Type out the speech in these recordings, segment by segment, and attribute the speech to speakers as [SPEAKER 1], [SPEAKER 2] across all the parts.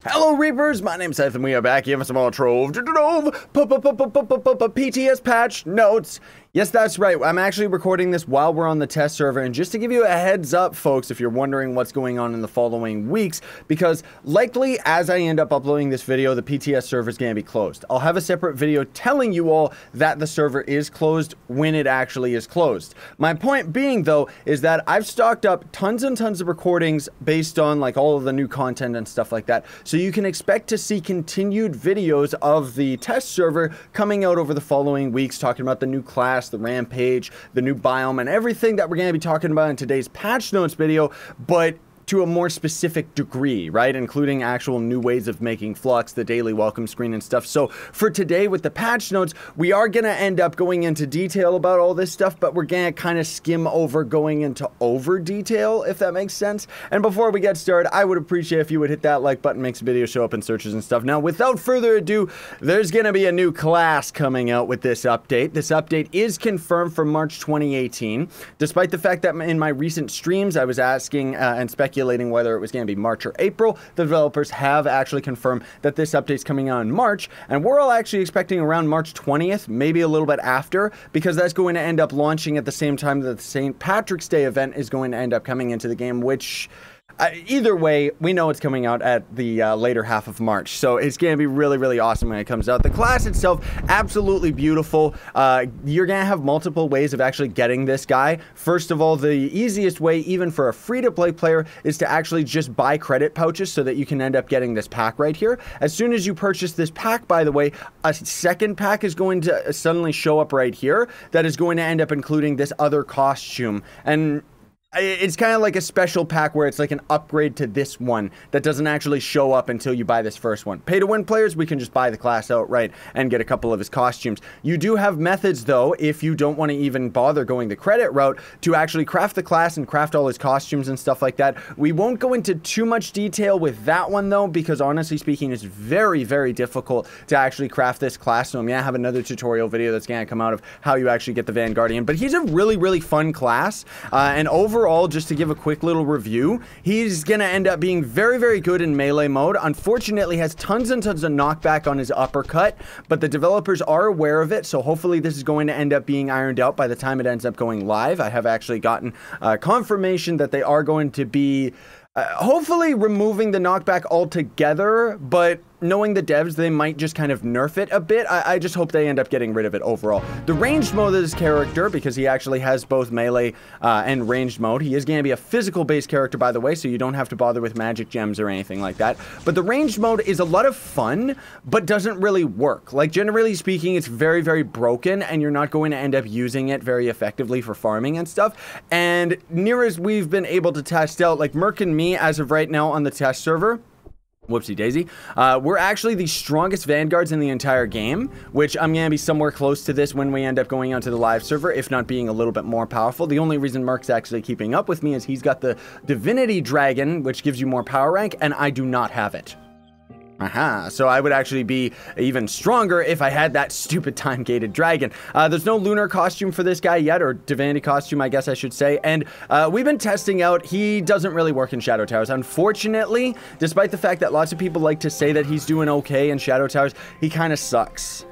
[SPEAKER 1] Hello Reapers, my name's Seth and we are back here for some more Trove PTS patch notes. Yes, that's right. I'm actually recording this while we're on the test server, and just to give you a heads up, folks, if you're wondering what's going on in the following weeks, because likely as I end up uploading this video, the PTS server is going to be closed. I'll have a separate video telling you all that the server is closed when it actually is closed. My point being, though, is that I've stocked up tons and tons of recordings based on like all of the new content and stuff like that, so you can expect to see continued videos of the test server coming out over the following weeks, talking about the new class, the Rampage, the new biome, and everything that we're going to be talking about in today's patch notes video, but to a more specific degree, right? Including actual new ways of making Flux, the daily welcome screen and stuff. So for today with the patch notes, we are going to end up going into detail about all this stuff, but we're going to kind of skim over going into over detail, if that makes sense. And before we get started, I would appreciate if you would hit that like button, makes the video show up in searches and stuff. Now, without further ado, there's going to be a new class coming out with this update. This update is confirmed for March 2018, despite the fact that in my recent streams, I was asking and speculating whether it was going to be March or April. The developers have actually confirmed that this update's coming out in March, and we're all actually expecting around March 20th, maybe a little bit after, because that's going to end up launching at the same time that the St. Patrick's Day event is going to end up coming into the game, which either way, we know it's coming out at the later half of March, so it's going to be really, really awesome when it comes out. The class itself, absolutely beautiful. You're going to have multiple ways of actually getting this guy. First of all, the easiest way, even for a free-to-play player, is to actually just buy credit pouches so that you can end up getting this pack right here. As soon as you purchase this pack, by the way, a second pack is going to suddenly show up right here that is going to end up including this other costume. And it's kind of like a special pack where it's like an upgrade to this one that doesn't actually show up until you buy this first one. Pay-to-win players, we can just buy the class outright and get a couple of his costumes. You do have methods, though, if you don't want to even bother going the credit route, to actually craft the class and craft all his costumes and stuff like that. We won't go into too much detail with that one, though, because honestly speaking, it's very, very difficult to actually craft this class. So I'm going to have another tutorial video that's going to come out of how you actually get the Vanguardian. But he's a really, really fun class, and overall, just to give a quick little review, he's gonna end up being very, very good in melee mode. Unfortunately, has tons and tons of knockback on his uppercut, but the developers are aware of it, so hopefully this is going to end up being ironed out by the time it ends up going live. I have actually gotten confirmation that they are going to be hopefully removing the knockback altogether, but knowing the devs, they might just kind of nerf it a bit. I just hope they end up getting rid of it overall. The ranged mode of this character, because he actually has both melee and ranged mode. He is going to be a physical-based character, by the way, so you don't have to bother with magic gems or anything like that. But the ranged mode is a lot of fun, but doesn't really work. Like, generally speaking, it's very, very broken, and you're not going to end up using it very effectively for farming and stuff. And near as we've been able to test out, like Merc and me, as of right now on the test server, whoopsie daisy, we're actually the strongest vanguards in the entire game, which I'm going to be somewhere close to this when we end up going onto the live server, if not being a little bit more powerful. The only reason Merc's actually keeping up with me is he's got the Divinity Dragon, which gives you more power rank, and I do not have it. So I would actually be even stronger if I had that stupid time-gated dragon. There's no lunar costume for this guy yet, or divinity costume, I guess I should say, and we've been testing out. He doesn't really work in Shadow Towers. Unfortunately, despite the fact that lots of people like to say that he's doing okay in Shadow Towers, he kind of sucks.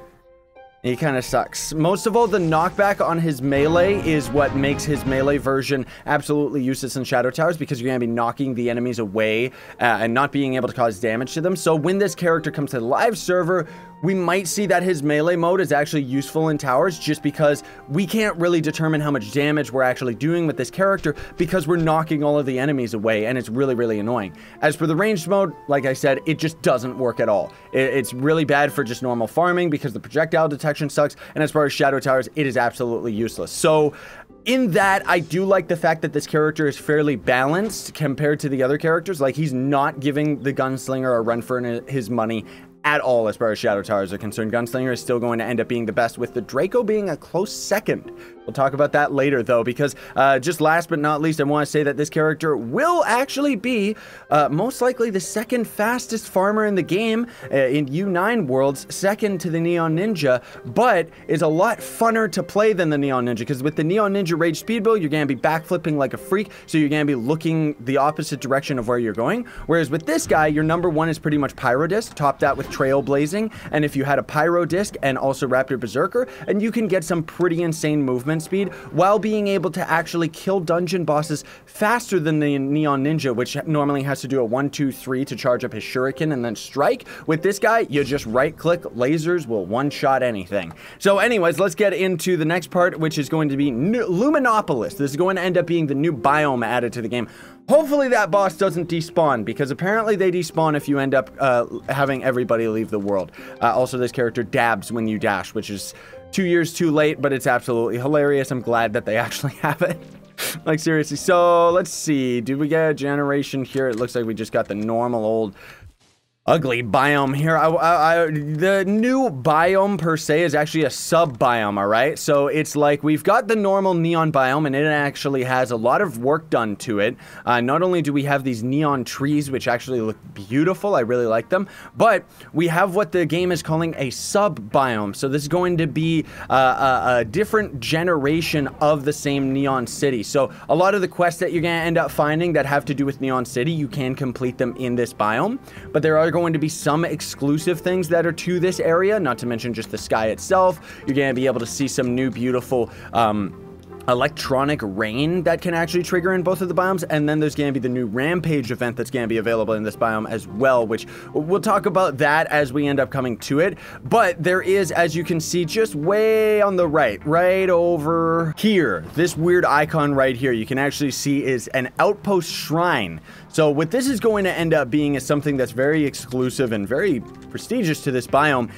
[SPEAKER 1] He kind of sucks. Most of all, the knockback on his melee is what makes his melee version absolutely useless in Shadow Towers, because you're going to be knocking the enemies away and not being able to cause damage to them. So when this character comes to the live server, we might see that his melee mode is actually useful in towers, just because we can't really determine how much damage we're actually doing with this character because we're knocking all of the enemies away, and it's really, really annoying. As for the ranged mode, like I said, it just doesn't work at all. It's really bad for just normal farming because the projectile detection sucks, and as far as Shadow Towers, it is absolutely useless. So in that, I do like the fact that this character is fairly balanced compared to the other characters. Like, he's not giving the Gunslinger a run for his money at all as far as Shadow Towers are concerned. Gunslinger is still going to end up being the best, with the Draco being a close second We'll talk about that later, though, because just last but not least, I want to say that this character will actually be most likely the second fastest farmer in the game in U9 worlds, second to the Neon Ninja, but is a lot funner to play than the Neon Ninja, because with the Neon Ninja Rage Speed Build, you're going to be backflipping like a freak, so you're going to be looking the opposite direction of where you're going, whereas with this guy, your number one is pretty much Pyro Disc, top that with Trailblazing, and if you had a Pyro Disc and also Raptor Berserker, and you can get some pretty insane movement speed while being able to actually kill dungeon bosses faster than the Neon Ninja, which normally has to do a 1, 2, 3 to charge up his shuriken and then strike. With this guy, you just right click, lasers will one-shot anything. So anyways, let's get into the next part, which is going to be Luminopolis. This is going to end up being the new biome added to the game. Hopefully that boss doesn't despawn, because apparently they despawn if you end up having everybody leave the world. Also, this character dabs when you dash, which is 2 years too late, but it's absolutely hilarious. I'm glad that they actually have it. Like, seriously. So, let's see. Did we get a generation here? It looks like we just got the normal old ugly biome here. The new biome per se is actually a sub-biome, all right? So it's like we've got the normal neon biome, and it actually has a lot of work done to it. Not only do we have these neon trees, which actually look beautiful, I really like them, but we have what the game is calling a sub-biome. So this is going to be a different generation of the same Neon City. So a lot of the quests that you're going to end up finding that have to do with Neon City, you can complete them in this biome, but there are going to be some exclusive things that are to this area, not to mention just the sky itself. You're going to be able to see some new beautiful electronic rain that can actually trigger in both of the biomes, and then there's going to be the new Rampage event that's going to be available in this biome as well, which we'll talk about that as we end up coming to it. But there is, as you can see, just way on the right over here, this weird icon right here, you can actually see is an Outpost Shrine. So what this is going to end up being is something that's very exclusive and very prestigious to this biome,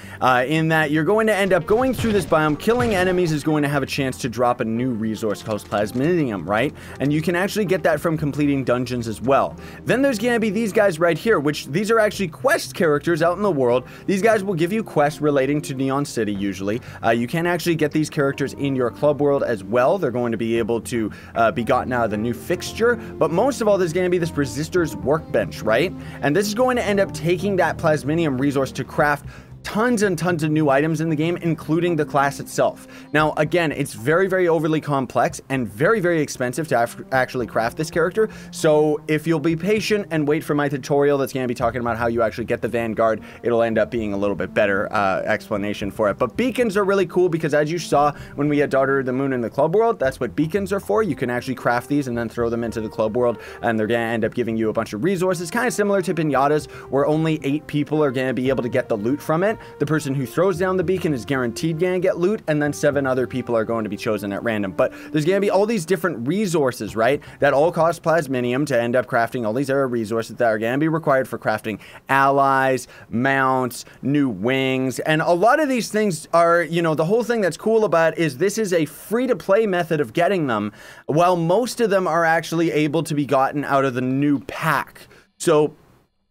[SPEAKER 1] in that you're going to end up going through this biome, killing enemies is going to have a chance to drop a new resource called Plasminium, right? And you can actually get that from completing dungeons as well. Then there's going to be these guys right here, which these are actually quest characters out in the world. These guys will give you quests relating to Neon City usually. You can actually get these characters in your club world as well. They're going to be able to be gotten out of the new Fixture, but most of all, there's going to be this Resistor's Workbench, right? And this is going to end up taking that Plasminium resource to craft tons and tons of new items in the game, including the class itself. Now, again, it's very, very overly complex and very, very expensive to actually craft this character. So if you'll be patient and wait for my tutorial that's going to be talking about how you actually get the Vanguard, it'll end up being a little bit better explanation for it. But beacons are really cool because, as you saw when we had Daughter of the Moon in the club world, that's what beacons are for. You can actually craft these and then throw them into the club world, and they're going to end up giving you a bunch of resources, kind of similar to pinatas, where only 8 people are going to be able to get the loot from it. The person who throws down the beacon is guaranteed going to get loot, and then 7 other people are going to be chosen at random. But there's going to be all these different resources, right, that all cost Plasminium to end up crafting all these other resources that are going to be required for crafting allies, mounts, new wings, and a lot of these things are, you know, the whole thing that's cool about is this is a free-to-play method of getting them, while most of them are actually able to be gotten out of the new pack. So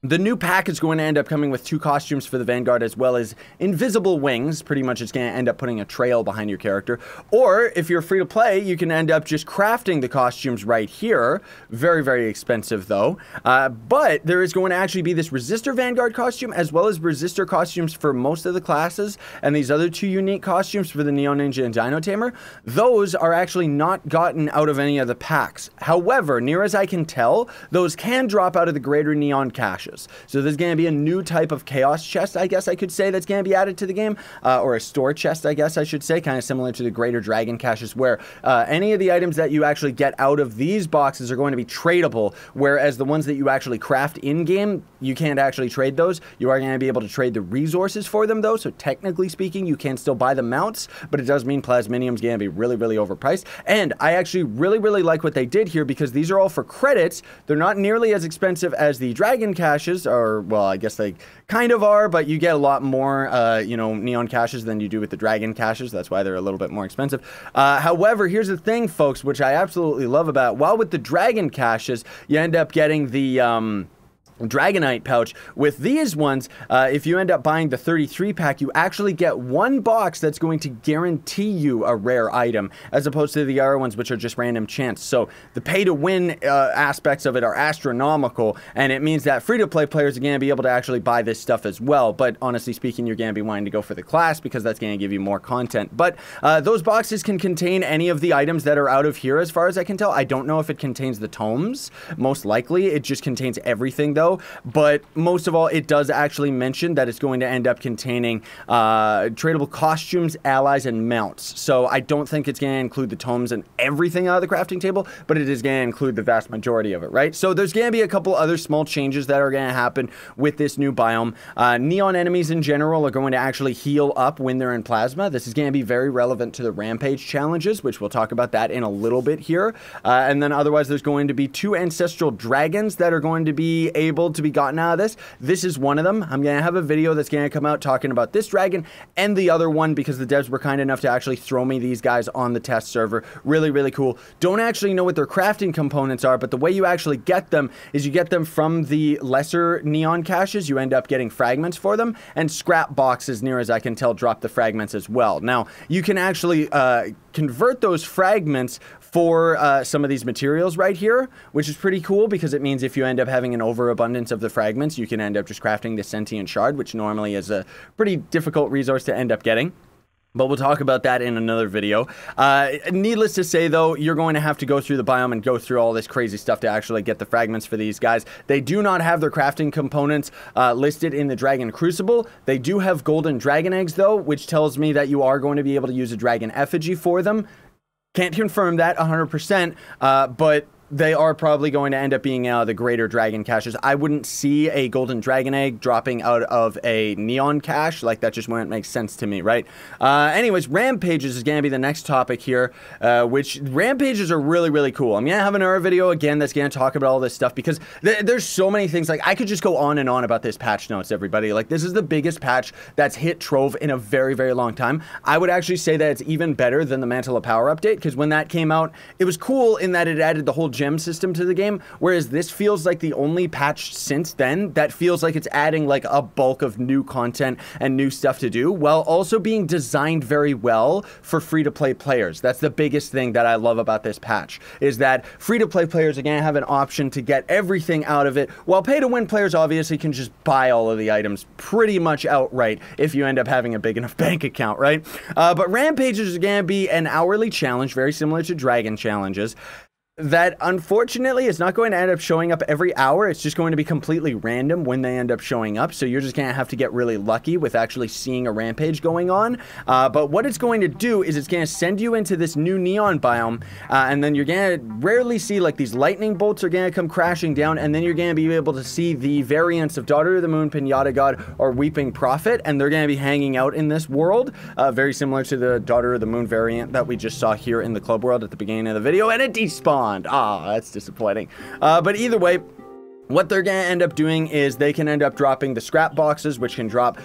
[SPEAKER 1] the new pack is going to end up coming with 2 costumes for the Vanguard, as well as invisible wings. Pretty much it's going to end up putting a trail behind your character. Or if you're free to play, you can end up just crafting the costumes right here. Very, very expensive though. But there is going to actually be this Resistor Vanguard costume, as well as Resistor costumes for most of the classes. And these other 2 unique costumes for the Neon Ninja and Dino Tamer, those are actually not gotten out of any of the packs. However, near as I can tell, those can drop out of the greater Neon caches. So there's going to be a new type of chaos chest, I guess I could say, that's going to be added to the game, or a store chest, I guess I should say, kind of similar to the greater dragon caches, where any of the items that you actually get out of these boxes are going to be tradable, whereas the ones that you actually craft in-game, you can't actually trade those. You are going to be able to trade the resources for them, though, so technically speaking, you can still buy the mounts, but it does mean Plasminium's going to be really, really overpriced. And I actually really, really like what they did here, because these are all for credits. They're not nearly as expensive as the dragon caches, or, well, I guess they kind of are, but you get a lot more, you know, neon caches than you do with the dragon caches. That's why they're a little bit more expensive. However, here's the thing, folks, which I absolutely love about, while with the dragon caches, you end up getting the, Dragonite pouch. With these ones, if you end up buying the 33 pack, you actually get one box that's going to guarantee you a rare item, as opposed to the other ones, which are just random chance. So the pay-to-win aspects of it are astronomical, and it means that free-to-play players are going to be able to actually buy this stuff as well. But honestly speaking, you're going to be wanting to go for the class because that's going to give you more content. But those boxes can contain any of the items that are out of here, as far as I can tell. I don't know if it contains the tomes. Most likely, it just contains everything, though. But most of all, it does actually mention that it's going to end up containing tradable costumes, allies, and mounts. So I don't think it's going to include the tomes and everything out of the crafting table, but it is going to include the vast majority of it, right? So there's going to be a couple other small changes that are going to happen with this new biome. Neon enemies in general are going to actually heal up when they're in plasma. This is going to be very relevant to the Rampage challenges, which we'll talk about that in a little bit here. And then otherwise, there's going to be 2 Ancestral Dragons that are going to be able to be gotten out of this. This is one of them. I'm going to have a video that's going to come out talking about this dragon and the other one, because the devs were kind enough to actually throw me these guys on the test server. Really, really cool. Don't actually know what their crafting components are, but the way you actually get them is you get them from the lesser neon caches. You end up getting fragments for them, and scrap boxes, near as I can tell, drop the fragments as well. Now, you can actually convert those fragments for some of these materials right here, which is pretty cool, because it means if you end up having an overabundance of the fragments, you can end up just crafting the sentient shard, which normally is a pretty difficult resource to end up getting. But we'll talk about that in another video. Needless to say, though, you're going to have to go through the biome and go through all this crazy stuff to actually get the fragments for these guys. They do not have their crafting components listed in the Dragon Crucible. They do have golden dragon eggs, though, which tells me that you are going to be able to use a dragon effigy for them. Can't confirm that 100%, but they are probably going to end up being the greater dragon caches. I wouldn't see a golden dragon egg dropping out of a neon cache. Like, that just wouldn't make sense to me, right? Anyways, Rampages is going to be the next topic here, which Rampages are really, really cool. I'm going to have another video again that's going to talk about all this stuff, because there's so many things. Like, I could just go on and on about this patch notes, everybody. Like, this is the biggest patch that's hit Trove in a very, very long time. I would actually say that it's even better than the Mantle of Power update, because when that came out, it was cool in that it added the whole gem system to the game, whereas this feels like the only patch since then that feels like it's adding like a bulk of new content and new stuff to do, while also being designed very well for free-to-play players. That's the biggest thing that I love about this patch, is that free-to-play players are going to have an option to get everything out of it, while pay-to-win players obviously can just buy all of the items pretty much outright if you end up having a big enough bank account, right? But Rampages is going to be an hourly challenge, very similar to Dragon challenges, that unfortunately is not going to end up showing up every hour. It's just going to be completely random when they end up showing up, so you're just going to have to get really lucky with actually seeing a rampage going on. But what it's going to do is it's going to send you into this new neon biome, and then you're going to rarely see, like, these lightning bolts are going to come crashing down, and then you're going to be able to see the variants of Daughter of the Moon, Pinata God, or Weeping Prophet, and they're going to be hanging out in this world, very similar to the Daughter of the Moon variant that we just saw here in the club world at the beginning of the video, and it despawned. Ah, that's disappointing. But either way, what they're going to end up doing is they can end up dropping the scrap boxes, which can drop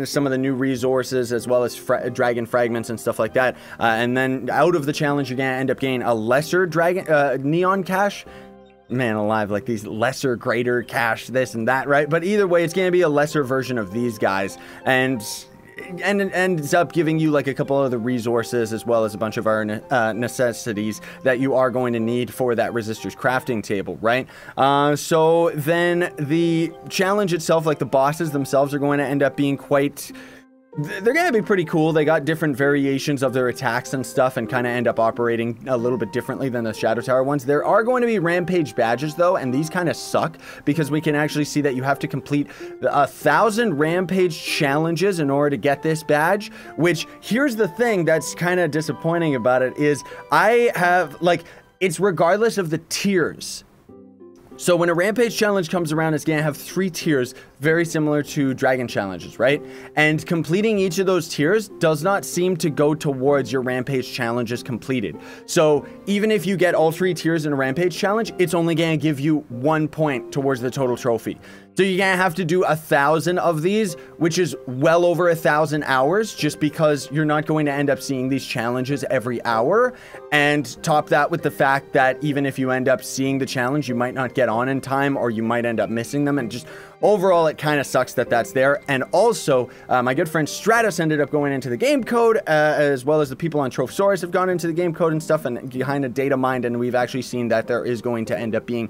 [SPEAKER 1] some of the new resources, as well as dragon fragments and stuff like that. And then out of the challenge, you're going to end up getting a lesser dragon neon cache. Man alive, like these lesser, greater cache, this and that, right? But either way, it's going to be a lesser version of these guys. And it ends up giving you like a couple of the resources, as well as a bunch of our necessities that you are going to need for that Resister's crafting table, right? So then the challenge itself, like the bosses themselves, are going to end up being quite... They're going to be pretty cool. They got different variations of their attacks and stuff, and kind of end up operating a little bit differently than the Shadow Tower ones. There are going to be Rampage Badges, though, and these kind of suck, because we can actually see that you have to complete 1,000 Rampage challenges in order to get this badge, which, here's the thing that's kind of disappointing about it, is I have, like, it's regardless of the tiers. So when a Rampage challenge comes around, it's going to have 3 tiers, very similar to Dragon challenges, right? And completing each of those tiers does not seem to go towards your Rampage challenges completed. So even if you get all 3 tiers in a Rampage challenge, it's only going to give you 1 point towards the total trophy. So you're gonna have to do 1,000 of these, which is well over 1,000 hours, just because you're not going to end up seeing these challenges every hour. And top that with the fact that even if you end up seeing the challenge, you might not get on in time, or you might end up missing them. And just overall, it kind of sucks that that's there. And also, my good friend Stratus ended up going into the game code, as well as the people on Trove Heroes have gone into the game code and stuff, and behind a data mined, and we've actually seen that there is going to end up being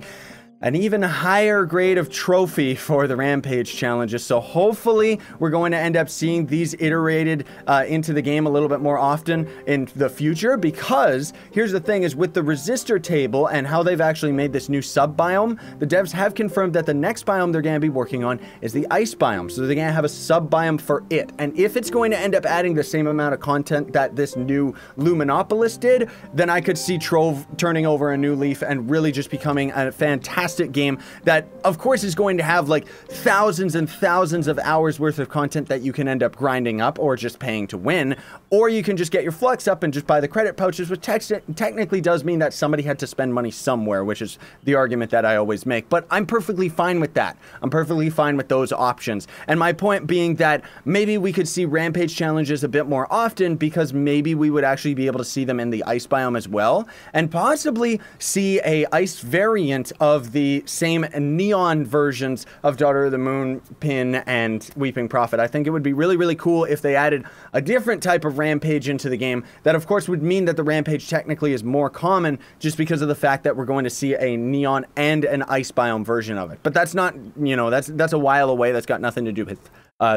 [SPEAKER 1] an even higher grade of trophy for the Rampage challenges. So hopefully we're going to end up seeing these iterated into the game a little bit more often in the future, because here's the thing is with the resistor table and how they've actually made this new sub-biome, the devs have confirmed that the next biome they're going to be working on is the ice biome. So they're going to have a sub-biome for it. And if it's going to end up adding the same amount of content that this new Luminopolis did, then I could see Trove turning over a new leaf and really just becoming a fantastic game that of course is going to have like thousands and thousands of hours worth of content that you can end up grinding up or just paying to win, or you can just get your flux up and just buy the credit pouches, which technically does mean that somebody had to spend money somewhere, which is the argument that I always make. But I'm perfectly fine with that. I'm perfectly fine with those options. And my point being that maybe we could see Rampage challenges a bit more often, because maybe we would actually be able to see them in the ice biome as well, and possibly see a ice variant of the same neon versions of Daughter of the Moon, Pin, and Weeping Prophet. I think it would be really, really cool if they added a different type of Rampage into the game. That, of course, would mean that the Rampage technically is more common, just because of the fact that we're going to see a neon and an ice biome version of it. But that's not, you know, that's a while away. That's got nothing to do with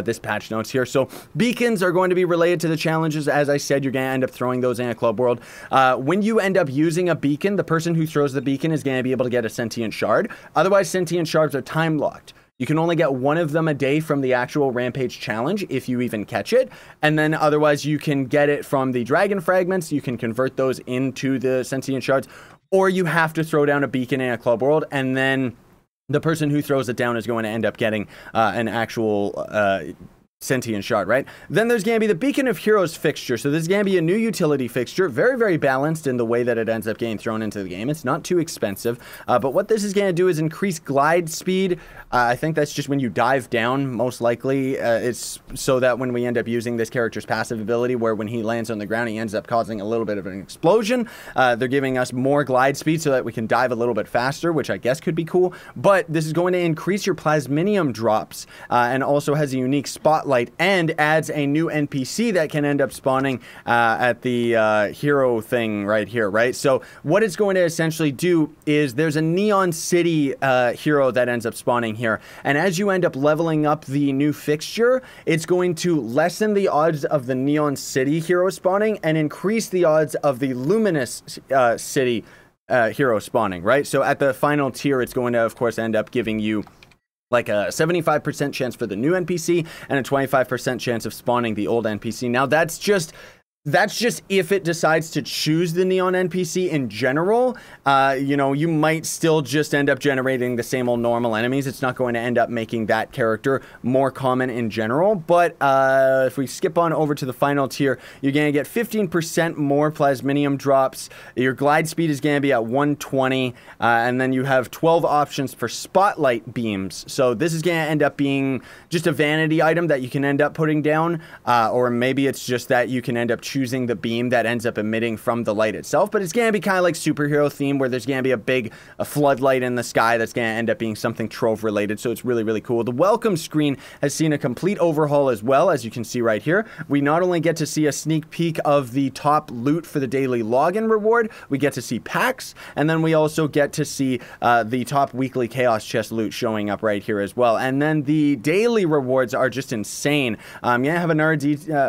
[SPEAKER 1] this patch notes here. So beacons are going to be related to the challenges. As I said, you're going to end up throwing those in a club world. When you end up using a beacon, the person who throws the beacon is going to be able to get a sentient shard. Otherwise, sentient shards are time locked. You can only get one of them a day from the actual Rampage challenge, if you even catch it. And then otherwise, you can get it from the dragon fragments. You can convert those into the sentient shards, or you have to throw down a beacon in a club world, and then the person who throws it down is going to end up getting an actual sentient shard, right? Then there's going to be the Beacon of Heroes fixture. So this is going to be a new utility fixture, very, very balanced in the way that it ends up getting thrown into the game. It's not too expensive, but what this is going to do is increase glide speed. I think that's just when you dive down, most likely. It's so that when we end up using this character's passive ability, where when he lands on the ground, he ends up causing a little bit of an explosion. They're giving us more glide speed so that we can dive a little bit faster, which I guess could be cool. But this is going to increase your plasminium drops, and also has a unique spotlight, and adds a new NPC that can end up spawning at the hero thing right here, right? So what it's going to essentially do is there's a Neon City hero that ends up spawning here, and as you end up leveling up the new fixture, it's going to lessen the odds of the Neon City hero spawning and increase the odds of the Luminous City hero spawning, right? So at the final tier, it's going to, of course, end up giving you like a 75% chance for the new NPC and a 25% chance of spawning the old NPC. Now, that's just if it decides to choose the Neon NPC in general. You know, you might still just end up generating the same old normal enemies. It's not going to end up making that character more common in general. But if we skip on over to the final tier, you're going to get 15% more plasminium drops. Your glide speed is going to be at 120. And then you have 12 options for spotlight beams. So this is going to end up being just a vanity item that you can end up putting down. Or maybe it's just that you can end up choosing the beam that ends up emitting from the light itself, but it's going to be kind of like superhero theme, where there's going to be a floodlight in the sky that's going to end up being something Trove related. So it's really, really cool. The welcome screen has seen a complete overhaul as well, as you can see right here. We not only get to see a sneak peek of the top loot for the daily login reward, we get to see packs, and then we also get to see the top weekly chaos chest loot showing up right here as well. And then the daily rewards are just insane. I'm going to have another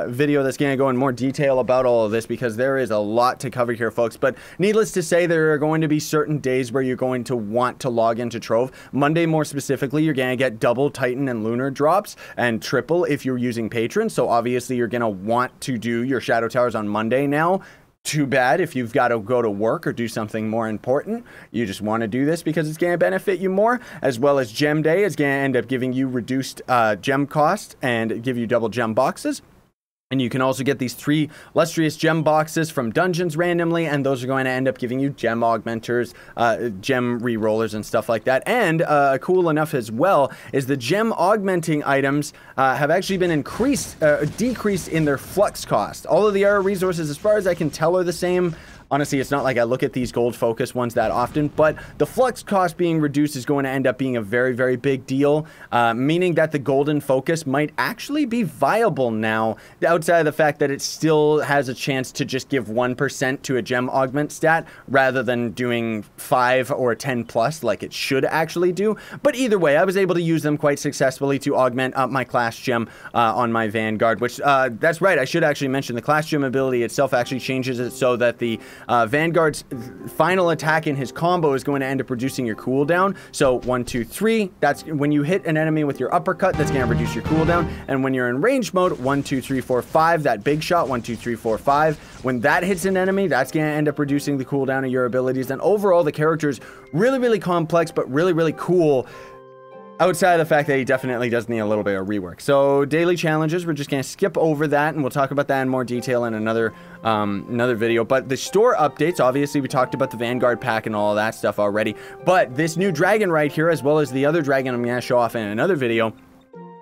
[SPEAKER 1] video that's going to go in more detail about all of this, because there is a lot to cover here, folks. But needless to say, there are going to be certain days where you're going to want to log into Trove. Monday, more specifically, you're going to get double Titan and Lunar drops, and triple if you're using Patron. So obviously, you're going to want to do your Shadow Towers on Monday now. Too bad if you've got to go to work or do something more important. You just want to do this because it's going to benefit you more, as well as Gem Day is going to end up giving you reduced gem cost and give you double gem boxes. And you can also get these 3 Lustrous Gem boxes from dungeons randomly, and those are going to end up giving you gem augmenters, gem re-rollers, and stuff like that. And cool enough as well is the gem augmenting items have actually been decreased in their flux cost. All of the other resources, as far as I can tell, are the same. Honestly, it's not like I look at these gold focus ones that often, but the flux cost being reduced is going to end up being a very, very big deal, meaning that the golden focus might actually be viable now, outside of the fact that it still has a chance to just give 1% to a gem augment stat, rather than doing 5 or 10 plus like it should actually do. But either way, I was able to use them quite successfully to augment up my class gem on my Vanguard, which, that's right, I should actually mention the class gem ability itself actually changes it so that the Vanguard's final attack in his combo is going to end up reducing your cooldown. So 1, 2, 3, that's when you hit an enemy with your uppercut, that's going to reduce your cooldown. And when you're in range mode, 1, 2, 3, 4, 5, that big shot, 1, 2, 3, 4, 5, when that hits an enemy, that's going to end up reducing the cooldown of your abilities. And overall, the character's really, really complex, but really, really cool. Outside of the fact that he definitely does need a little bit of rework. So daily challenges, we're just going to skip over that, and we'll talk about that in more detail in another video. But the store updates, obviously we talked about the Vanguard pack and all of that stuff already. But this new dragon right here, as well as the other dragon I'm going to show off in another video,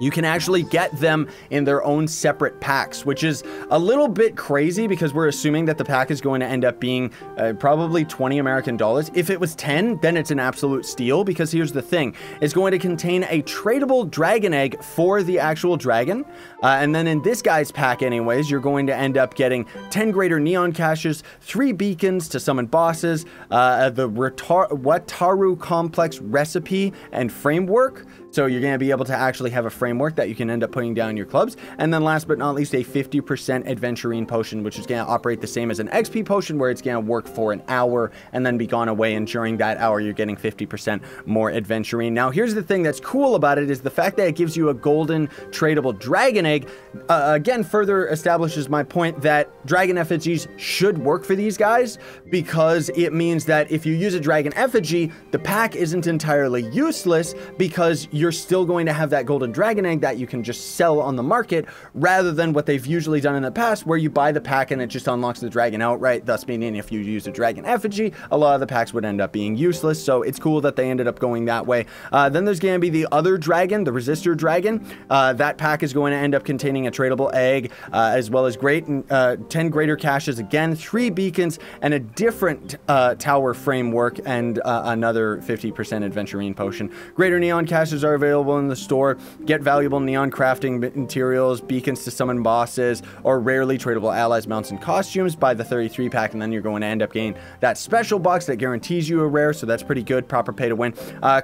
[SPEAKER 1] you can actually get them in their own separate packs, which is a little bit crazy because we're assuming that the pack is going to end up being probably 20 American dollars. If it was 10, then it's an absolute steal, because here's the thing. It's going to contain a tradable dragon egg for the actual dragon. And then in this guy's pack anyways, you're going to end up getting 10 greater neon caches, 3 beacons to summon bosses, the Wataru complex recipe and framework. So you're going to be able to actually have a framework that you can end up putting down in your clubs. And then last but not least, a 50% adventurine potion, which is going to operate the same as an XP potion, where it's going to work for an hour and then be gone away. And during that hour, you're getting 50% more adventurine. Now, here's the thing that's cool about it is the fact that it gives you a golden tradable dragon egg, again, further establishes my point that dragon effigies should work for these guys, because it means that if you use a dragon effigy, the pack isn't entirely useless, because you're still going to have that golden dragon egg that you can just sell on the market, rather than what they've usually done in the past, where you buy the pack and it just unlocks the dragon outright, thus meaning if you use a dragon effigy, a lot of the packs would end up being useless. So it's cool that they ended up going that way. Then there's going to be the other dragon, the resistor dragon. That pack is going to end up containing a tradable egg, as well as 10 greater caches, again, 3 beacons, and a different tower framework, and another 50% adventurine potion. Greater neon caches are available in the store. Get valuable neon crafting materials, beacons to summon bosses, or rarely tradable allies, mounts, and costumes. Buy the 33 pack, and then you're going to end up getting that special box that guarantees you a rare, so that's pretty good. Proper pay to win.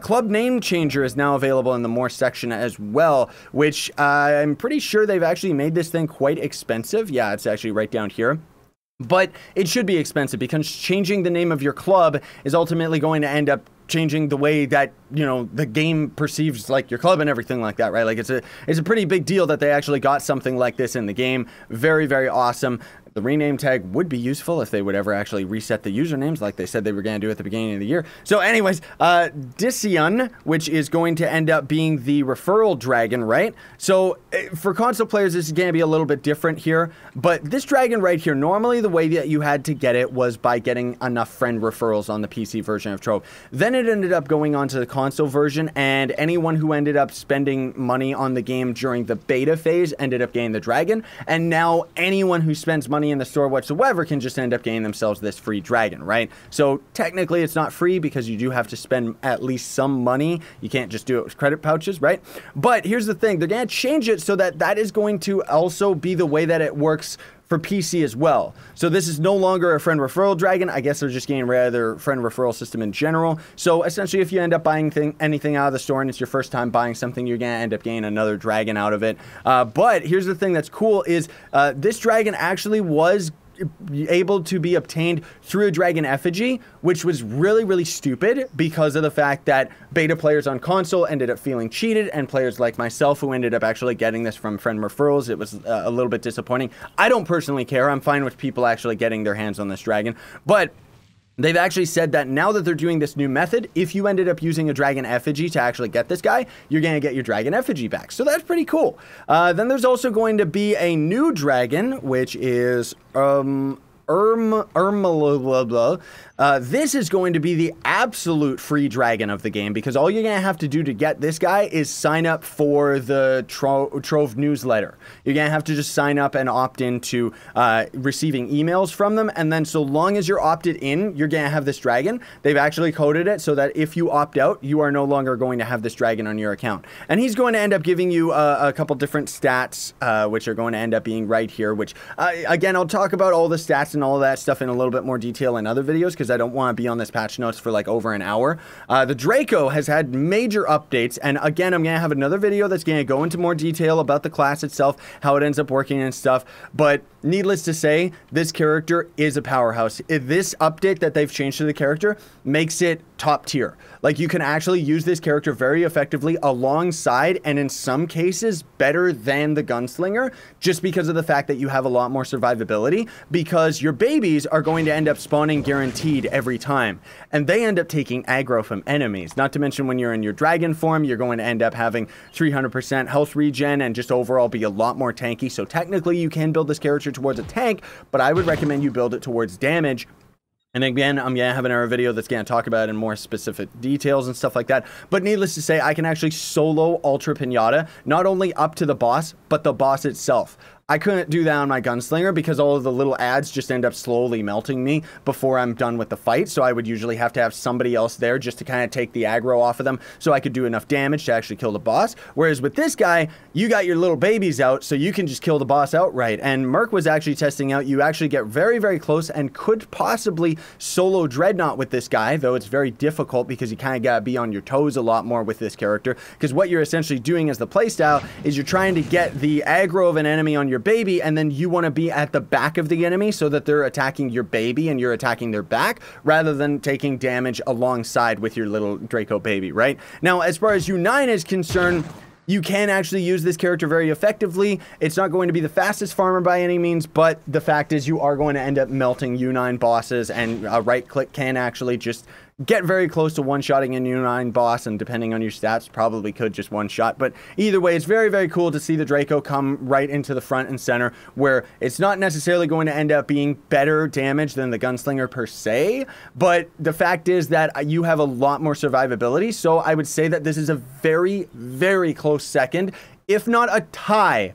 [SPEAKER 1] Club name changer is now available in the more section as well, which I'm pretty sure they've actually made this thing quite expensive. Yeah, it's actually right down here. But it should be expensive, because changing the name of your club is ultimately going to end up changing the way that, you know, the game perceives like your club and everything like that, right? Like it's a pretty big deal that they actually got something like this in the game. Very, very awesome. The rename tag would be useful if they would ever actually reset the usernames like they said they were going to do at the beginning of the year. So anyways, Dician, which is going to end up being the referral dragon, right? So for console players, this is going to be a little bit different here. But this dragon right here, normally the way that you had to get it was by getting enough friend referrals on the PC version of Trove. Then it ended up going on to the console version, and anyone who ended up spending money on the game during the beta phase ended up getting the dragon. And now anyone who spends money in the store whatsoever can just end up getting themselves this free dragon, right? So technically it's not free, because you do have to spend at least some money. You can't just do it with credit pouches, right? But here's the thing, they're going to change it so that that is going to also be the way that it works for PC as well. So this is no longer a friend referral dragon. I guess they're just getting rid of their friend referral system in general. So essentially, if you end up buying anything out of the store and it's your first time buying something, you're going to end up getting another dragon out of it. But here's the thing that's cool is this dragon actually was able to be obtained through a dragon effigy, which was really, really stupid because of the fact that beta players on console ended up feeling cheated, and players like myself who ended up actually getting this from friend referrals, it was a little bit disappointing. I don't personally care. I'm fine with people actually getting their hands on this dragon, but They've actually said that now that they're doing this new method, if you ended up using a dragon effigy to actually get this guy, you're going to get your dragon effigy back. So that's pretty cool. Then there's also going to be a new dragon, which is this is going to be the absolute free dragon of the game, because all you're going to have to do to get this guy is sign up for the Trove newsletter. You're going to have to just sign up and opt into receiving emails from them, and then so long as you're opted in, you're going to have this dragon. They've actually coded it so that if you opt out, you are no longer going to have this dragon on your account. And he's going to end up giving you a couple different stats, which are going to end up being right here, which, again, I'll talk about all the stats and all of that stuff in a little bit more detail in other videos, because I don't want to be on this patch notes for like over an hour. The Draco has had major updates, and again, I'm going to have another video that's going to go into more detail about the class itself, how it ends up working and stuff, but needless to say, this character is a powerhouse. This update that they've changed to the character makes it top tier. Like, you can actually use this character very effectively alongside, and in some cases, better than the gunslinger, just because of the fact that you have a lot more survivability, because your babies are going to end up spawning guaranteed every time, and they end up taking aggro from enemies. Not to mention, when you're in your dragon form, you're going to end up having 300% health regen and just overall be a lot more tanky. So technically, you can build this character towards a tank, but I would recommend you build it towards damage. And again, I'm going to have another video that's going to talk about it in more specific details and stuff like that. But needless to say, I can actually solo Ultra Pinata, not only up to the boss, but the boss itself. I couldn't do that on my gunslinger because all of the little ads just end up slowly melting me before I'm done with the fight. So I would usually have to have somebody else there just to kind of take the aggro off of them so I could do enough damage to actually kill the boss. Whereas with this guy, you got your little babies out, so you can just kill the boss outright. And Merc was actually testing out, you actually get very, very close and could possibly solo Dreadnought with this guy, though it's very difficult because you kind of got to be on your toes a lot more with this character, because what you're essentially doing as the playstyle is you're trying to get the aggro of an enemy on your baby, and then you want to be at the back of the enemy so that they're attacking your baby and you're attacking their back, rather than taking damage alongside with your little Draco baby, right? Now, as far as U9 is concerned, you can actually use this character very effectively. It's not going to be the fastest farmer by any means, but the fact is you are going to end up melting U9 bosses, and a right click can actually just get very close to one-shotting a U9 boss, and depending on your stats, probably could just one-shot. But either way, it's very, very cool to see the Draco come right into the front and center, where it's not necessarily going to end up being better damage than the gunslinger per se, but the fact is that you have a lot more survivability, so I would say that this is a very, very close second, if not a tie,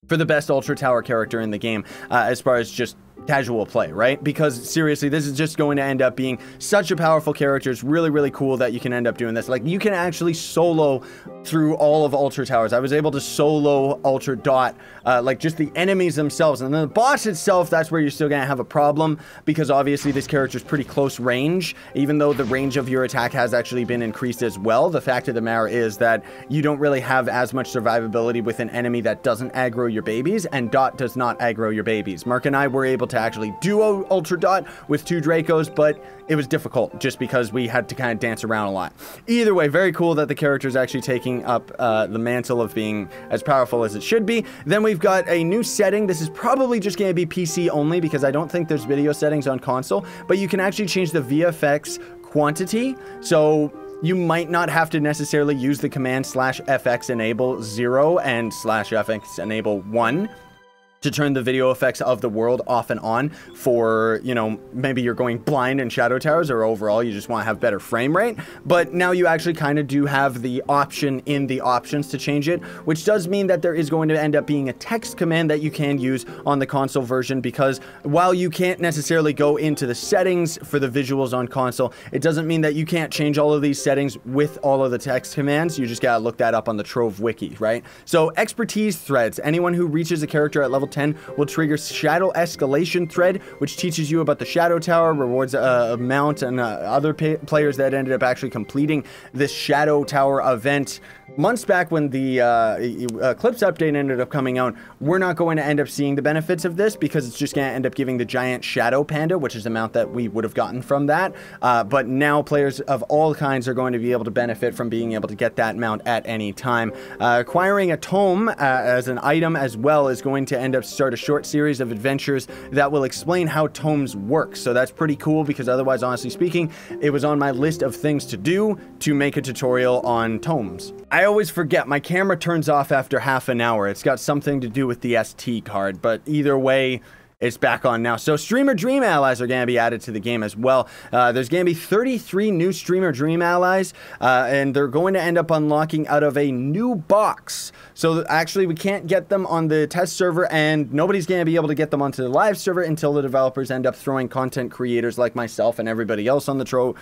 [SPEAKER 1] for the best Ultra Tower character in the game, as far as just casual play, right? Because seriously, this is just going to end up being such a powerful character. It's really, really cool that you can end up doing this. Like, you can actually solo through all of Ultra Towers. I was able to solo Ultra Dot, like just the enemies themselves. And then the boss itself, that's where you're still going to have a problem, because obviously this character is pretty close range, even though the range of your attack has actually been increased as well. The fact of the matter is that you don't really have as much survivability with an enemy that doesn't aggro your babies, and Dot does not aggro your babies. Mark and I were able to actually duo Ultra Dot with 2 Dracos, but it was difficult just because we had to kind of dance around a lot. Either way, very cool that the character is actually taking up the mantle of being as powerful as it should be. Then we've got a new setting. This is probably just going to be PC only, because I don't think there's video settings on console, but you can actually change the VFX quantity. So you might not have to necessarily use the command /FX enable 0 and /FX enable 1 to turn the video effects of the world off and on for, you know, maybe you're going blind in Shadow Towers, or overall you just want to have better frame rate. But now you actually kind of do have the option in the options to change it, which does mean that there is going to end up being a text command that you can use on the console version, because while you can't necessarily go into the settings for the visuals on console, it doesn't mean that you can't change all of these settings with all of the text commands. You just gotta look that up on the Trove wiki, right? So expertise threads. Anyone who reaches a character at level 10 will trigger Shadow Escalation thread, which teaches you about the Shadow Tower, rewards a mount, and other players that ended up actually completing this Shadow Tower event months back when the Eclipse update ended up coming out, we're not going to end up seeing the benefits of this because it's just going to end up giving the giant shadow panda, which is the mount that we would have gotten from that. But now players of all kinds are going to be able to benefit from being able to get that mount at any time. Acquiring a tome as an item as well is going to end up start a short series of adventures that will explain how tomes work. So that's pretty cool because otherwise, honestly speaking, it was on my list of things to do to make a tutorial on tomes. I always forget, my camera turns off after half an hour. It's got something to do with the SD card, but either way, it's back on now. So Streamer Dream Allies are going to be added to the game as well. There's going to be 33 new Streamer Dream Allies, and they're going to end up unlocking out of a new box. So actually, we can't get them on the test server, and nobody's going to be able to get them onto the live server until the developers end up throwing content creators like myself and everybody else on the Trove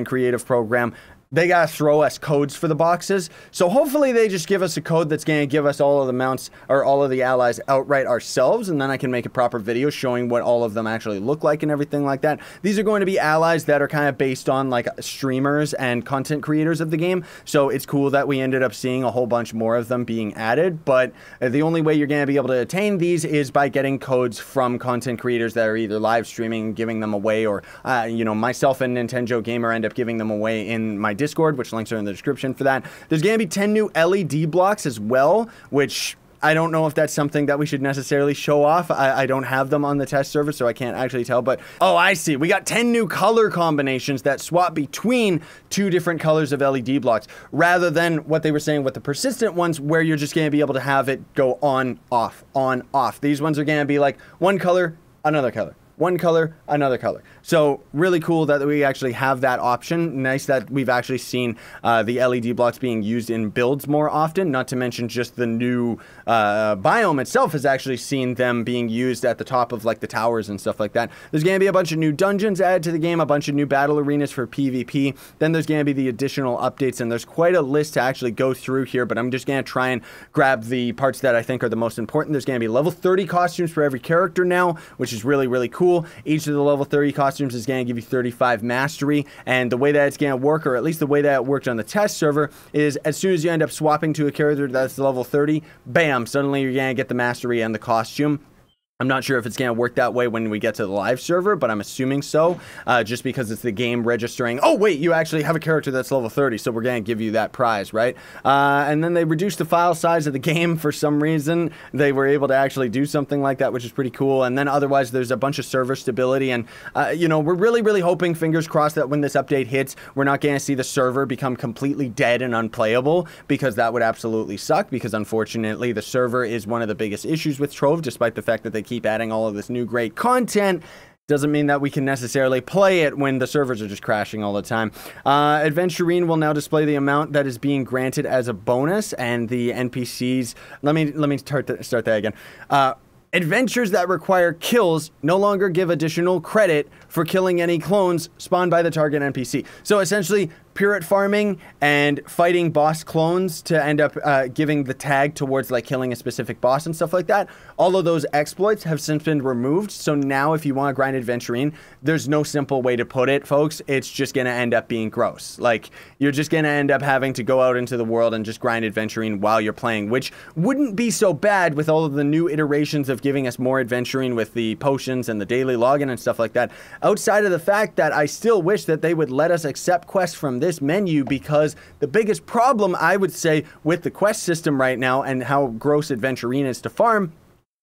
[SPEAKER 1] creative program. They gotta throw us codes for the boxes. So hopefully they just give us a code that's gonna give us all of the mounts or all of the allies outright ourselves, and then I can make a proper video showing what all of them actually look like and everything like that. These are going to be allies that are kind of based on like streamers and content creators of the game. So it's cool that we ended up seeing a whole bunch more of them being added, but the only way you're gonna be able to attain these is by getting codes from content creators that are either live streaming, giving them away, or you know, myself and Nintendo Gamer end up giving them away in my Discord, which links are in the description for that. There's going to be 10 new LED blocks as well, which I don't know if that's something that we should necessarily show off. I don't have them on the test server, so I can't actually tell, but oh, I see. We got 10 new color combinations that swap between 2 different colors of LED blocks, rather than what they were saying with the persistent ones, where you're just going to be able to have it go on, off, on, off. These ones are going to be like one color, another color. One color, another color. So really cool that we actually have that option. Nice that we've actually seen the LED blocks being used in builds more often, not to mention just the new biome itself has actually seen them being used at the top of like the towers and stuff like that. There's going to be a bunch of new dungeons added to the game, a bunch of new battle arenas for PvP. Then there's going to be the additional updates, and there's quite a list to actually go through here, but I'm just going to try and grab the parts that I think are the most important. There's going to be level 30 costumes for every character now, which is really, really cool. Each of the level 30 costumes is going to give you 35 mastery, and the way that it's going to work, or at least the way that it worked on the test server, is as soon as you end up swapping to a character that's level 30, bam, suddenly you're going to get the mastery and the costume. I'm not sure if it's going to work that way when we get to the live server, but I'm assuming so, just because it's the game registering, oh wait, you actually have a character that's level 30, so we're going to give you that prize, right? And then they reduced the file size of the game for some reason. They were able to actually do something like that, which is pretty cool. And then otherwise, there's a bunch of server stability, and you know, we're really, really hoping, fingers crossed, that when this update hits, we're not going to see the server become completely dead and unplayable, because that would absolutely suck, because unfortunately, the server is one of the biggest issues with Trove, despite the fact that they keep adding all of this new great content. Doesn't mean that we can necessarily play it when the servers are just crashing all the time. Adventurine will now display the amount that is being granted as a bonus, and the NPCs, let me start that again. Adventures that require kills no longer give additional credit for killing any clones spawned by the target NPC. So essentially, Pirate farming and fighting boss clones to end up giving the tag towards like killing a specific boss and stuff like that. All of those exploits have since been removed. So now if you want to grind Adventurine, there's no simple way to put it, folks. It's just going to end up being gross. Like, you're just going to end up having to go out into the world and just grind Adventurine while you're playing, which wouldn't be so bad with all of the new iterations of giving us more Adventurine with the potions and the daily login and stuff like that. Outside of the fact that I still wish that they would let us accept quests from this menu, because the biggest problem, I would say, with the quest system right now and how gross Adventurine is to farm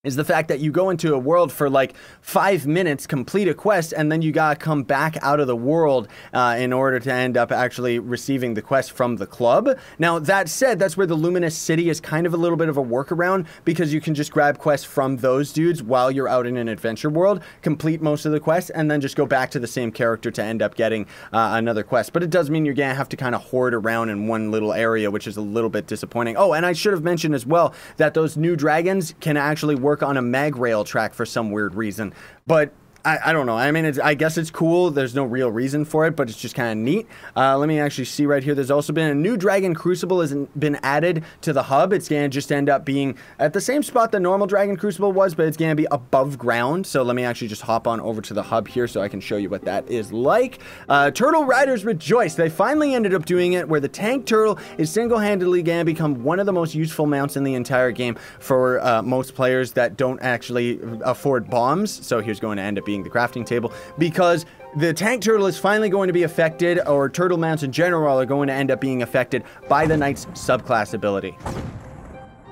[SPEAKER 1] is the fact that you go into a world for like 5 minutes, complete a quest, and then you gotta come back out of the world in order to end up actually receiving the quest from the club. Now, that said, that's where the Luminous City is kind of a little bit of a workaround, because you can just grab quests from those dudes while you're out in an adventure world, complete most of the quests, and then just go back to the same character to end up getting another quest. But it does mean you're gonna have to kind of hoard around in one little area, which is a little bit disappointing. Oh, and I should have mentioned as well that those new dragons can actually work on a mag rail track for some weird reason, but I don't know. I mean, I guess it's cool. There's no real reason for it, but it's just kind of neat. Let me actually see right here. There's also been a new Dragon Crucible has been added to the hub. It's going to just end up being at the same spot the normal Dragon Crucible was, but it's going to be above ground. So let me actually just hop on over to the hub here so I can show you what that is like. Turtle Riders rejoice. They finally ended up doing it where the tank turtle is single-handedly going to become one of the most useful mounts in the entire game for most players that don't actually afford bombs. So here's going to end up being the crafting table, because the tank turtle is finally going to be affected, or turtle mounts in general are going to end up being affected by the knight's subclass ability.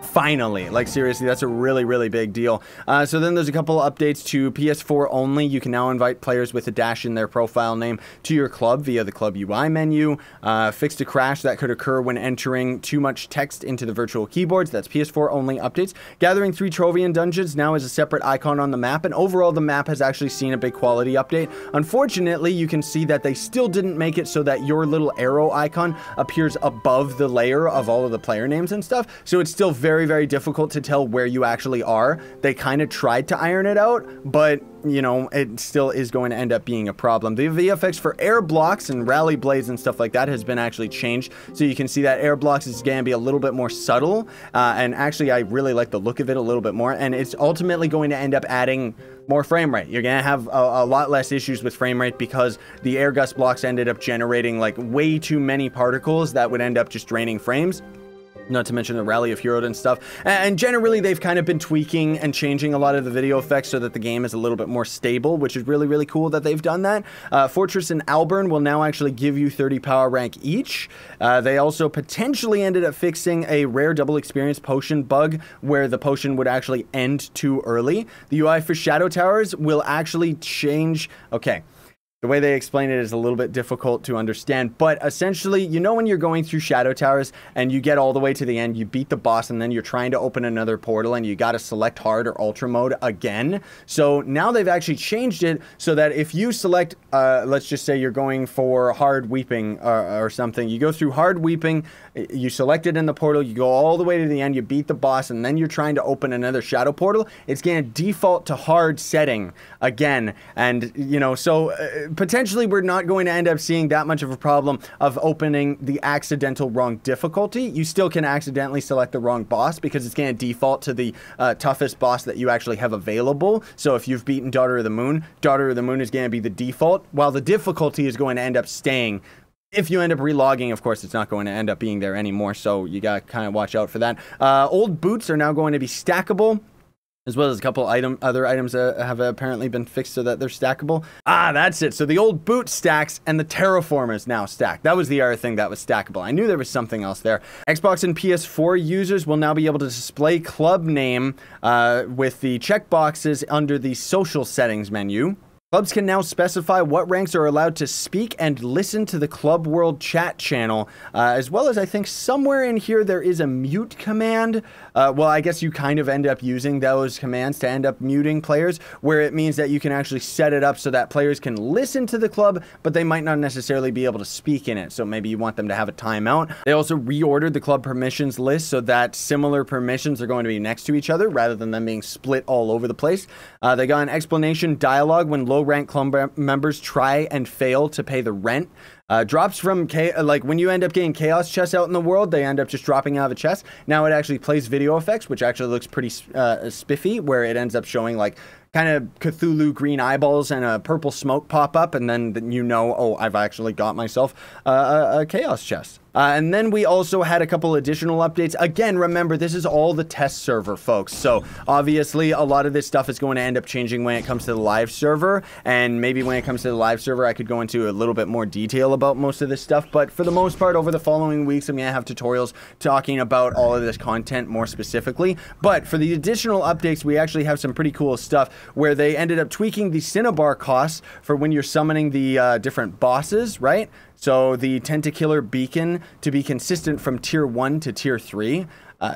[SPEAKER 1] Finally, like seriously, that's a really, really big deal. So then there's a couple updates to PS4 only. You can now invite players with a dash in their profile name to your club via the club UI menu. Fixed a crash that could occur when entering too much text into the virtual keyboards. That's PS4 only updates. Gathering 3 Trovian dungeons now is a separate icon on the map, and overall the map has actually seen a big quality update. Unfortunately, you can see that they still didn't make it so that your little arrow icon appears above the layer of all of the player names and stuff. So it's still very, very difficult to tell where you actually are. They kind of tried to iron it out, but you know, it still is going to end up being a problem. The VFX for air blocks and rally blades and stuff like that has been actually changed. So you can see that air blocks is going to be a little bit more subtle. And actually, I really like the look of it a little bit more. And it's ultimately going to end up adding more frame rate. You're going to have a lot less issues with frame rate because the air gust blocks ended up generating like way too many particles that would end up just draining frames. Not to mention the Rally of Heroes and stuff. And generally, they've kind of been tweaking and changing a lot of the video effects so that the game is a little bit more stable, which is really, really cool that they've done that. Fortress and Alburn will now actually give you 30 power rank each. They also potentially ended up fixing a rare double experience potion bug where the potion would actually end too early. The UI for Shadow Towers will actually change. Okay. The way they explain it is a little bit difficult to understand, but essentially, you know when you're going through Shadow Towers and you get all the way to the end, you beat the boss, and then you're trying to open another portal and you got to select hard or ultra mode again. So now they've actually changed it so that if you select, let's just say you're going for hard weeping or something, you go through hard weeping, you select it in the portal, you go all the way to the end, you beat the boss, and then you're trying to open another shadow portal, it's going to default to hard setting again. And, you know, so potentially we're not going to end up seeing that much of a problem of opening the accidental wrong difficulty. You still can accidentally select the wrong boss because it's going to default to the toughest boss that you actually have available. So if you've beaten Daughter of the Moon is going to be the default, while the difficulty is going to end up staying. If you end up relogging, of course, it's not going to end up being there anymore, so you got to kind of watch out for that. Old boots are now going to be stackable, as well as a couple other items that have apparently been fixed so that they're stackable. Ah, that's it. So the old boot stacks and the terraformers now stack. That was the other thing that was stackable. I knew there was something else there. Xbox and PS4 users will now be able to display club name with the checkboxes under the social settings menu. Clubs can now specify what ranks are allowed to speak and listen to the Club World chat channel, as well as I think somewhere in here there is a mute command. Well, I guess you kind of end up using those commands to end up muting players, where it means that you can actually set it up so that players can listen to the club, but they might not necessarily be able to speak in it. So maybe you want them to have a timeout. They also reordered the club permissions list so that similar permissions are going to be next to each other rather than them being split all over the place. They got an explanation dialogue when low-rank club members try and fail to pay the rent. Drops from, like when you end up getting chaos chests out in the world, they end up just dropping out of a chest. Now it actually plays video effects, which actually looks pretty spiffy, where it ends up showing like kind of Cthulhu green eyeballs and a purple smoke pop up, and then you know, oh, I've actually got myself a chaos chest. And then we also had a couple additional updates. Again, remember, this is all the test server, folks. So obviously, a lot of this stuff is going to end up changing when it comes to the live server. And maybe when it comes to the live server, I could go into a little bit more detail about most of this stuff. But for the most part, over the following weeks, I'm going to have tutorials talking about all of this content more specifically. But for the additional updates, we actually have some pretty cool stuff where they ended up tweaking the Cinnabar costs for when you're summoning the different bosses, right? So the Tentacular Beacon to be consistent from tier 1 to tier 3.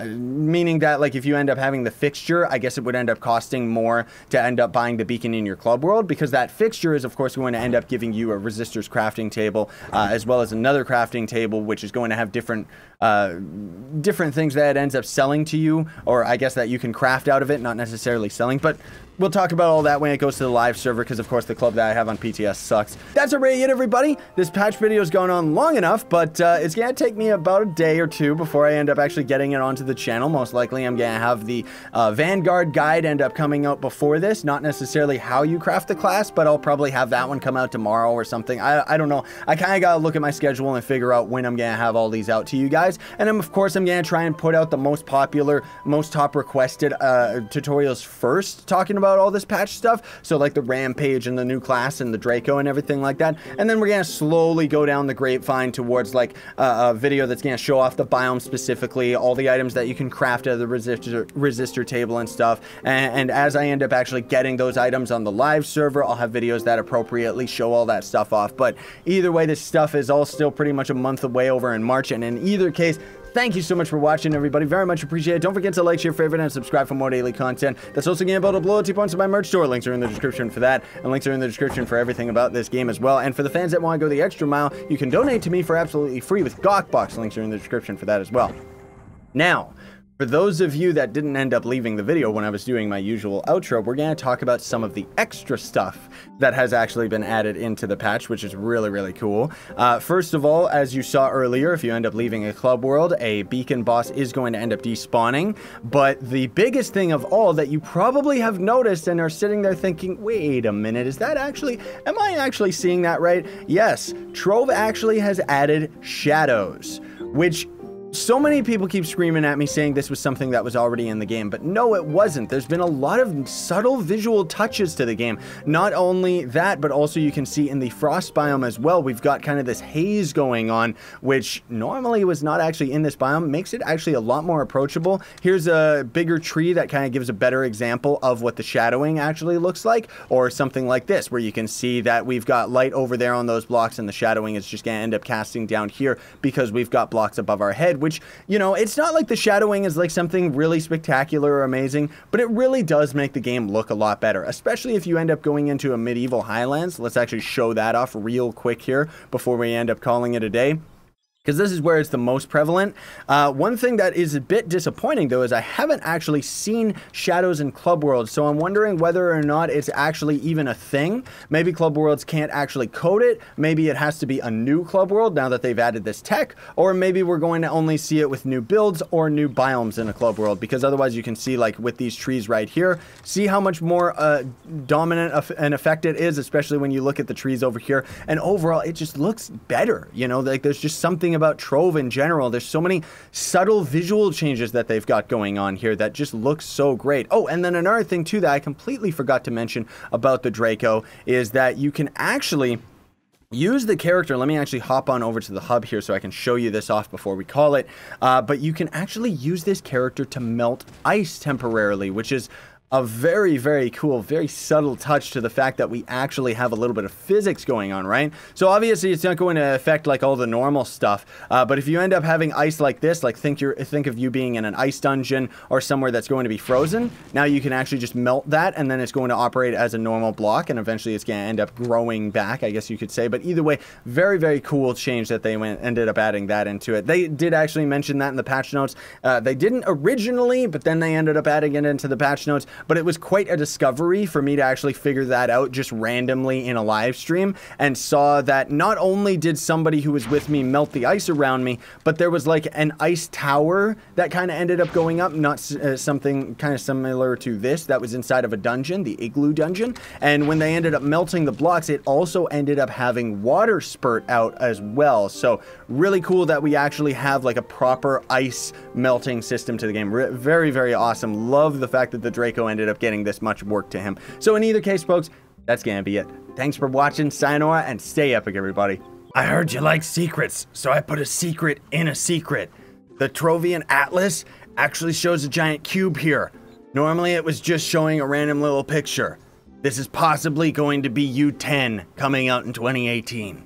[SPEAKER 1] meaning that like if you end up having the fixture, I guess it would end up costing more to end up buying the beacon in your club world, because that fixture is of course going to end up giving you a resistors crafting table, as well as another crafting table, which is going to have different things that it ends up selling to you, or I guess that you can craft out of it, not necessarily selling, but we'll talk about all that when it goes to the live server, because of course the club that I have on PTS sucks. That's already it, everybody. This patch video has gone on long enough, but it's gonna take me about a day or two before I end up actually getting it onto the channel. Most likely I'm gonna have the Vanguard guide end up coming out before this, not necessarily how you craft the class, but I'll probably have that one come out tomorrow or something. I don't know. I kind of gotta look at my schedule and figure out when I'm gonna have all these out to you guys. And then of course I'm gonna try and put out the most popular, most top requested tutorials first, talking about all this patch stuff, so like the Rampage and the new class and the Draco and everything like that, and then we're gonna slowly go down the grapevine towards like a video that's gonna show off the biome specifically, all the items that you can craft out of the resistor table and stuff, and as I end up actually getting those items on the live server, I'll have videos that appropriately show all that stuff off. But either way, this stuff is all still pretty much a month away over in March, and in either case, thank you so much for watching, everybody. Very much appreciate it. Don't forget to like, share, favorite, and subscribe for more daily content. That's also going to build up loyalty points in my merch store. Links are in the description for that, and links are in the description for everything about this game as well. And for the fans that want to go the extra mile, you can donate to me for absolutely free with Gawkbox. Links are in the description for that as well. Now, for those of you that didn't end up leaving the video when I was doing my usual outro, we're going to talk about some of the extra stuff that has actually been added into the patch, which is really, really cool. First of all, as you saw earlier, if you end up leaving a club world, a beacon boss is going to end up despawning. But the biggest thing of all that you probably have noticed and are sitting there thinking, wait a minute, is that actually, am I actually seeing that right? Yes, Trove actually has added shadows, which so many people keep screaming at me saying this was something that was already in the game, but no, it wasn't. There's been a lot of subtle visual touches to the game. Not only that, but also you can see in the frost biome as well, we've got kind of this haze going on, which normally was not actually in this biome, makes it actually a lot more approachable. Here's a bigger tree that kind of gives a better example of what the shadowing actually looks like, or something like this, where you can see that we've got light over there on those blocks, and the shadowing is just going to end up casting down here because we've got blocks above our head, which, you know, it's not like the shadowing is like something really spectacular or amazing, but it really does make the game look a lot better, especially if you end up going into a medieval highlands. Let's actually show that off real quick here before we end up calling it a day, because this is where it's the most prevalent. One thing that is a bit disappointing, though, is I haven't actually seen shadows in Club Worlds, so I'm wondering whether or not it's actually even a thing. Maybe Club Worlds can't actually code it. Maybe it has to be a new Club World now that they've added this tech, or maybe we're going to only see it with new builds or new biomes in a Club World, because otherwise you can see, like, with these trees right here, see how much more dominant an effect it is, especially when you look at the trees over here, and overall it just looks better, you know, like there's just something about Trove in general. There's so many subtle visual changes that they've got going on here that just looks so great. Oh, and then another thing too that I completely forgot to mention about the Draco is that you can actually use the character. Let me actually hop on over to the hub here so I can show you this off before we call it. But you can actually use this character to melt ice temporarily, which is a very, very cool, very subtle touch to the fact that we actually have a little bit of physics going on, right? So obviously it's not going to affect like all the normal stuff, but if you end up having ice like this, like think of you being in an ice dungeon or somewhere that's going to be frozen, now you can actually just melt that, and then it's going to operate as a normal block, and eventually it's going to end up growing back, I guess you could say. But either way, very, very cool change that they ended up adding that into it. They did actually mention that in the patch notes. They didn't originally, but then they ended up adding it into the patch notes. But it was quite a discovery for me to actually figure that out just randomly in a live stream, and saw that not only did somebody who was with me melt the ice around me, but there was like an ice tower that kind of ended up going up, not something kind of similar to this that was inside of a dungeon, the igloo dungeon. And when they ended up melting the blocks, it also ended up having water spurt out as well. So really cool that we actually have like a proper ice melting system to the game. Very, very awesome. Love the fact that the Draco ended up getting this much work to him. So in either case, folks, that's gonna be it. Thanks for watching, sayonara, and stay epic, everybody. I heard you like secrets, so I put a secret in a secret. The Trovian Atlas actually shows a giant cube here. Normally it was just showing a random little picture. This is possibly going to be U10 coming out in 2018.